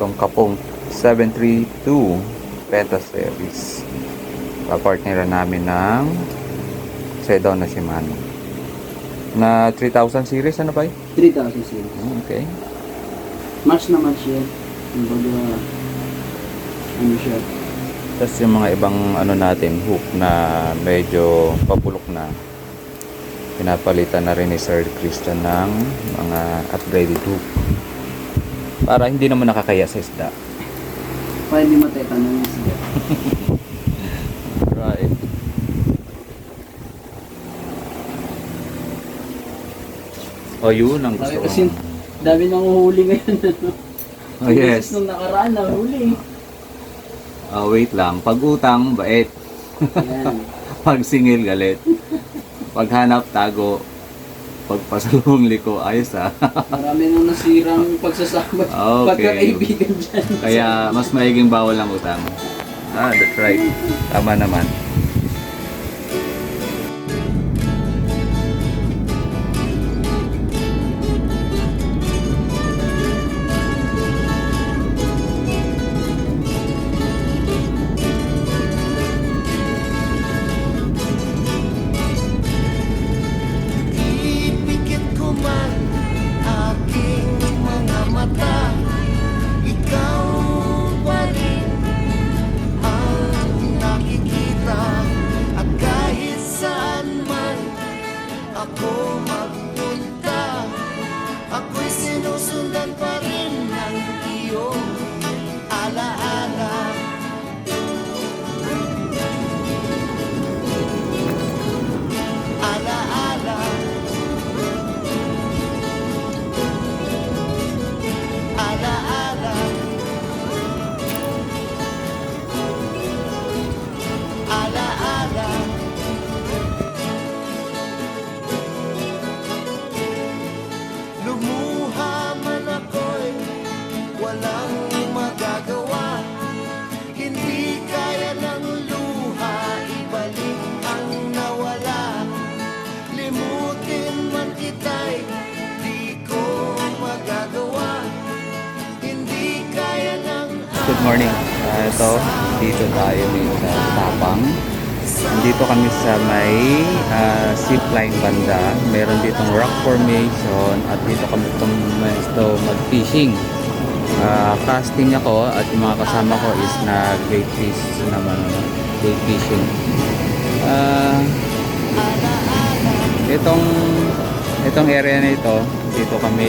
itong Kapong 732 Beta Series. Papartneran namin ng Sedona Shimano na 3000 series. Ano ba yun? 3,000 series. Okay. Match na match yan. Kumbaga, ano siya. Tapos yung mga ibang ano natin, hook na medyo pabulok na, pinapalitan na rin ni Sir Christian ng mga upgraded hook para hindi naman nakakaya sa isda. Para hindi matay ng isda. Right. O yun ang gusto Kasi ko. dami nang uhuli ngayon. Oh yes. Nung nakaraan na huli. Wait lang. Pag utang, bait. Yan. Pag singil, galit. Pag hanap, tago. Pag pasalubong liko, ayos ah. Marami nang nasirang pagsasama. Okay. Pagkakaibigan dyan. Kaya mas maiging bawal ang utang. That's right. Tama naman. Ipikit ko man aking mga mata, ikaw pa rin ang nakikita. At kahit saan man ako magpunta, ako'y sinusundan pa rin ng iyong alaala. Alaala, alaala, alaala. Lumuha man ako'y walang magagawa. Hindi kaya ng luha ibalik ang nawala. Limutin man kita'y di ko magagawa. Hindi kaya ng Good morning. Ito, dito tayo sa Tapang. Nandito kami sa may zipline banda. Meron ditong rock formation at dito kami mag-fishing. Casting ako at yung mga kasama ko is nag-bait fish naman. Bait fishing. Itong area na ito, dito kami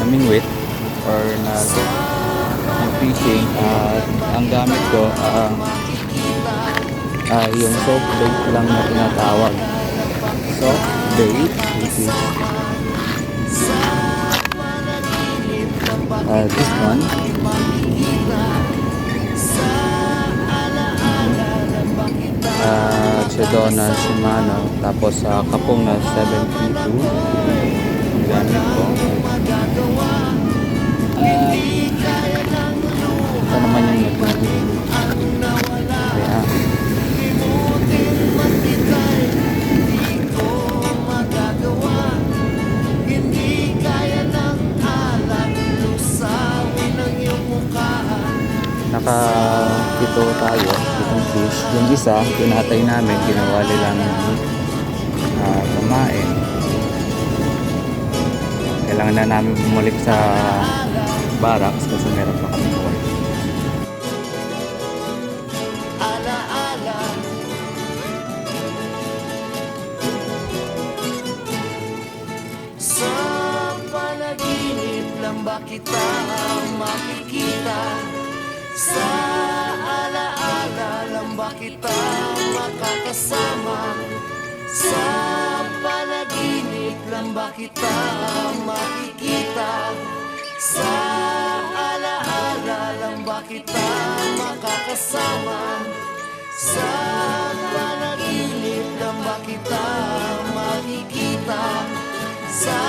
namingwit or nag-fishing at ang gamit ko yung soft bait lang na tinatawag. Soft bait, which is this one. Sedona Shimano, tapos Kapong na 732 ang gamit ko. Ito naman yung nag-fishing. Kaya hindi kaya ng alak lusawin ang iyong mukha. nakapito tayo, itong fish. Yung isa, pinatay namin, ginawa nilang kumain. Kailangan na namin bumalik sa barracks kasi meron pa kami work. Alaala, sa panaginip lang ba kita makikita? Sa alaala lang ba kita makakasama? Sa panaginip lang ba kita makikita? Sa alaala lang ba kita makakasama? Sa panaginip lang ba kita makikita? Sa